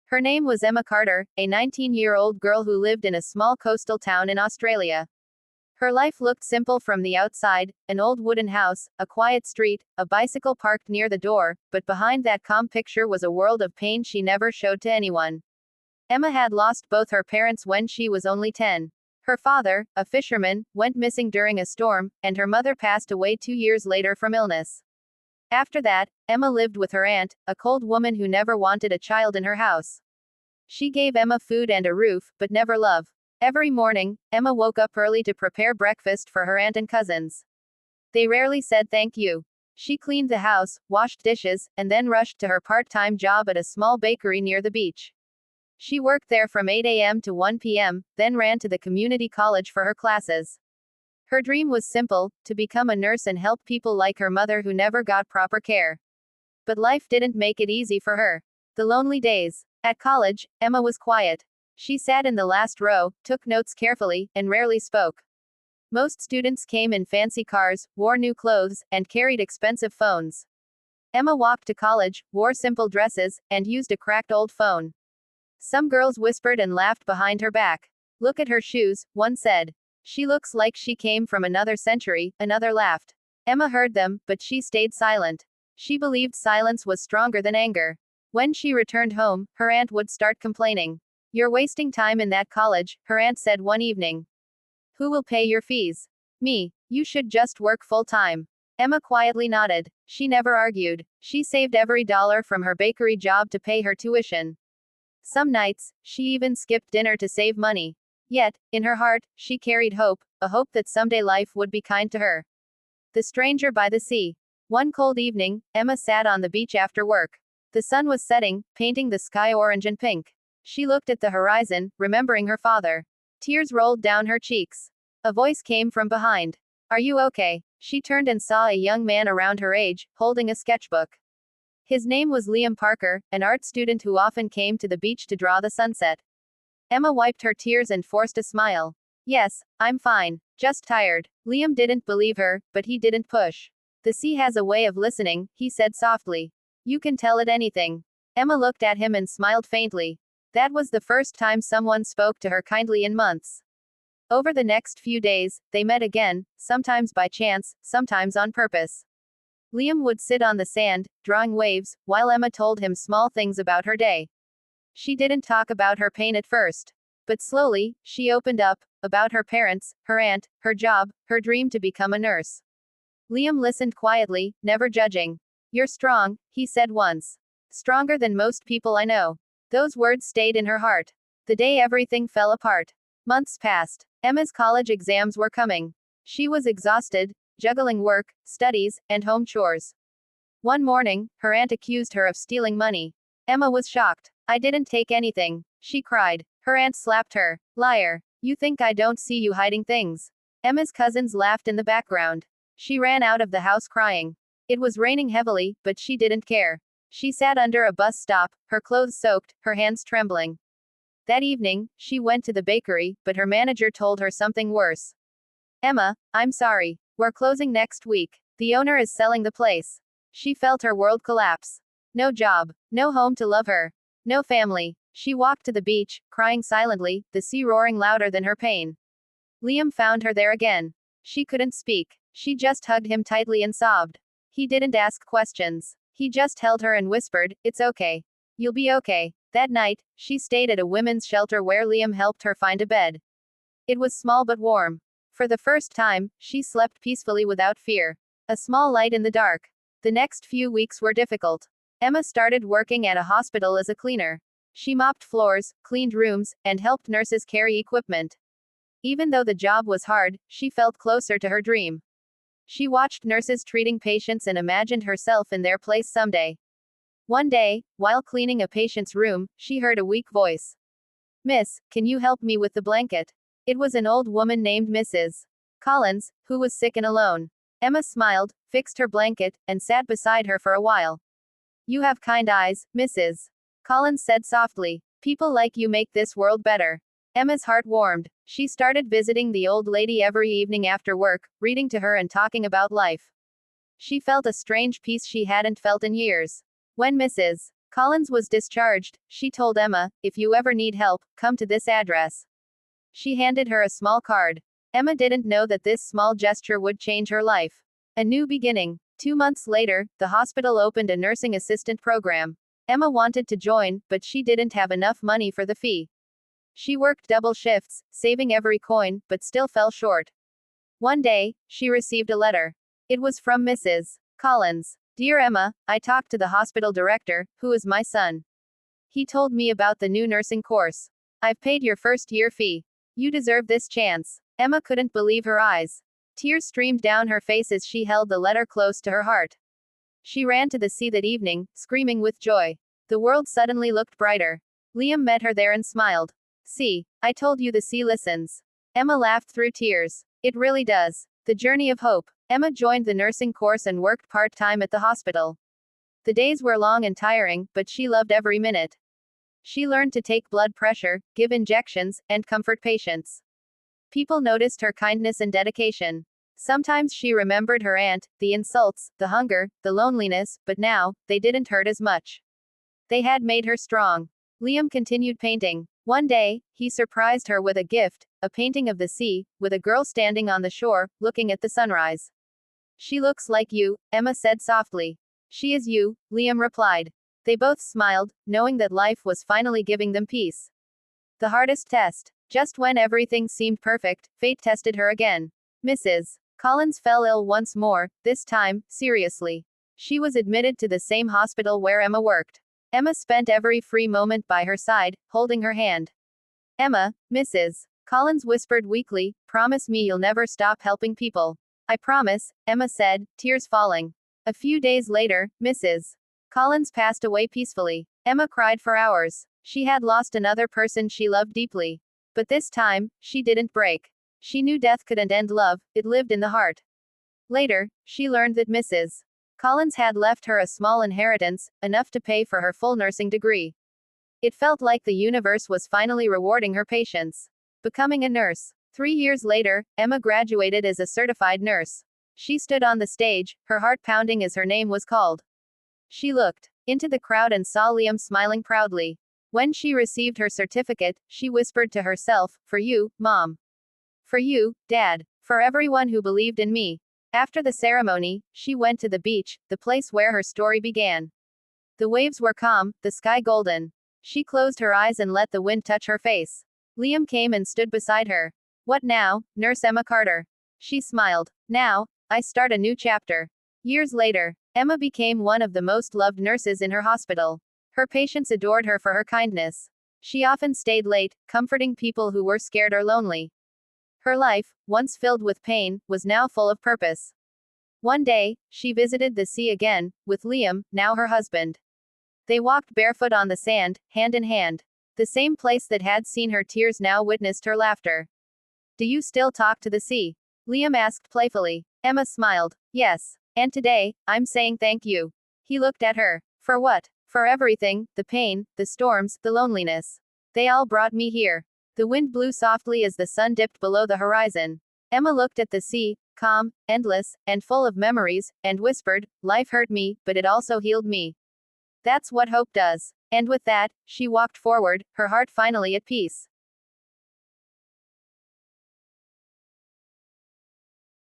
Her name was Emma Carter, a 19-year-old girl who lived in a small coastal town in Australia. Her life looked simple from the outside: an old wooden house, a quiet street, a bicycle parked near the door, but behind that calm picture was a world of pain she never showed to anyone. Emma had lost both her parents when she was only 10. Her father, a fisherman, went missing during a storm, and her mother passed away 2 years later from illness. After that, Emma lived with her aunt, a cold woman who never wanted a child in her house. She gave Emma food and a roof, but never love. Every morning, Emma woke up early to prepare breakfast for her aunt and cousins. They rarely said thank you. She cleaned the house, washed dishes, and then rushed to her part-time job at a small bakery near the beach. She worked there from 8 a.m. to 1 p.m., then ran to the community college for her classes. Her dream was simple: to become a nurse and help people like her mother who never got proper care. But life didn't make it easy for her. The lonely days. At college, Emma was quiet. She sat in the last row, took notes carefully, and rarely spoke. Most students came in fancy cars, wore new clothes, and carried expensive phones. Emma walked to college, wore simple dresses, and used a cracked old phone. Some girls whispered and laughed behind her back. "Look at her shoes," one said. "She looks like she came from another century," another laughed. Emma heard them, but she stayed silent. She believed silence was stronger than anger. When she returned home, her aunt would start complaining. "You're wasting time in that college," her aunt said one evening. "Who will pay your fees?" "Me. You should just work full-time." Emma quietly nodded. She never argued. She saved every dollar from her bakery job to pay her tuition. Some nights, she even skipped dinner to save money. Yet, in her heart, she carried hope, a hope that someday life would be kind to her. The stranger by the sea. One cold evening, Emma sat on the beach after work. The sun was setting, painting the sky orange and pink. She looked at the horizon, remembering her father. Tears rolled down her cheeks. A voice came from behind. "Are you okay?" She turned and saw a young man around her age, holding a sketchbook. His name was Liam Parker, an art student who often came to the beach to draw the sunset. Emma wiped her tears and forced a smile. "Yes, I'm fine. Just tired." Liam didn't believe her, but he didn't push. "The sea has a way of listening," he said softly. "You can tell it anything." Emma looked at him and smiled faintly. That was the first time someone spoke to her kindly in months. Over the next few days, they met again, sometimes by chance, sometimes on purpose. Liam would sit on the sand, drawing waves, while Emma told him small things about her day. She didn't talk about her pain at first. But slowly, she opened up, about her parents, her aunt, her job, her dream to become a nurse. Liam listened quietly, never judging. "You're strong," he said once. "Stronger than most people I know." Those words stayed in her heart. The day everything fell apart. Months passed. Emma's college exams were coming. She was exhausted, juggling work, studies, and home chores. One morning, her aunt accused her of stealing money. Emma was shocked. "I didn't take anything," she cried. Her aunt slapped her. "Liar. You think I don't see you hiding things." Emma's cousins laughed in the background. She ran out of the house crying. It was raining heavily, but she didn't care. She sat under a bus stop, her clothes soaked, her hands trembling. That evening, she went to the bakery, but her manager told her something worse. "Emma, I'm sorry. We're closing next week. The owner is selling the place." She felt her world collapse. No job, no home to love her, no family. She walked to the beach, crying silently, the sea roaring louder than her pain. Liam found her there again. She couldn't speak. She just hugged him tightly and sobbed. He didn't ask questions. He just held her and whispered, "It's okay. You'll be okay." That night, she stayed at a women's shelter where Liam helped her find a bed. It was small but warm. For the first time, she slept peacefully without fear. A small light in the dark. The next few weeks were difficult. Emma started working at a hospital as a cleaner. She mopped floors, cleaned rooms, and helped nurses carry equipment. Even though the job was hard, she felt closer to her dream. She watched nurses treating patients and imagined herself in their place someday. One day, while cleaning a patient's room, she heard a weak voice. "Miss, can you help me with the blanket?" It was an old woman named Mrs. Collins, who was sick and alone. Emma smiled, fixed her blanket, and sat beside her for a while. "You have kind eyes, Mrs. Collins said softly. "People like you make this world better." Emma's heart warmed. She started visiting the old lady every evening after work, reading to her and talking about life. She felt a strange peace she hadn't felt in years. When Mrs. Collins was discharged. She told Emma, "If you ever need help, come to this address." She handed her a small card. Emma didn't know that this small gesture would change her life. A new beginning. 2 months later, the hospital opened a nursing assistant program. Emma wanted to join, but she didn't have enough money for the fee. She worked double shifts, saving every coin, but still fell short. One day, she received a letter. It was from Mrs. Collins. "Dear Emma, I talked to the hospital director, who is my son. He told me about the new nursing course. I've paid your first year fee. You deserve this chance." Emma couldn't believe her eyes. Tears streamed down her face as she held the letter close to her heart. She ran to the sea that evening, screaming with joy. The world suddenly looked brighter. Liam met her there and smiled. "See, I told you the sea listens." Emma laughed through tears. "It really does." The journey of hope. Emma joined the nursing course and worked part-time at the hospital. The days were long and tiring, but she loved every minute. She learned to take blood pressure, give injections, and comfort patients. People noticed her kindness and dedication. Sometimes she remembered her aunt, the insults, the hunger, the loneliness, but now, they didn't hurt as much. They had made her strong. Liam continued painting. One day, he surprised her with a gift, a painting of the sea, with a girl standing on the shore, looking at the sunrise. "She looks like you," Emma said softly. "She is you," Liam replied. They both smiled, knowing that life was finally giving them peace. The hardest test. Just when everything seemed perfect, fate tested her again. Mrs. Collins fell ill once more, this time, seriously. She was admitted to the same hospital where Emma worked. Emma spent every free moment by her side, holding her hand. "Emma," Mrs. Collins whispered weakly, "promise me you'll never stop helping people." "I promise," Emma said, tears falling. A few days later, Mrs. Collins passed away peacefully. Emma cried for hours. She had lost another person she loved deeply. But this time, she didn't break. She knew death couldn't end love, it lived in the heart. Later, she learned that Mrs. Collins had left her a small inheritance, enough to pay for her full nursing degree. It felt like the universe was finally rewarding her patience. Becoming a nurse. 3 years later, Emma graduated as a certified nurse. She stood on the stage, her heart pounding as her name was called. She looked into the crowd and saw Liam smiling proudly. When she received her certificate, she whispered to herself, "For you, Mom. For you, Dad. For everyone who believed in me." After the ceremony, she went to the beach, the place where her story began. The waves were calm, the sky golden. She closed her eyes and let the wind touch her face. Liam came and stood beside her. "What now, Nurse Emma Carter?" She smiled. "Now, I start a new chapter." Years later, Emma became one of the most loved nurses in her hospital. Her patients adored her for her kindness. She often stayed late, comforting people who were scared or lonely. Her life, once filled with pain, was now full of purpose. One day, she visited the sea again, with Liam, now her husband. They walked barefoot on the sand, hand in hand. The same place that had seen her tears now witnessed her laughter. "Do you still talk to the sea?" Liam asked playfully. Emma smiled. "Yes. And today, I'm saying thank you." He looked at her. "For what?" "For everything, the pain, the storms, the loneliness. They all brought me here." The wind blew softly as the sun dipped below the horizon. Emma looked at the sea, calm, endless, and full of memories, and whispered, "Life hurt me, but it also healed me. That's what hope does." And with that, she walked forward, her heart finally at peace.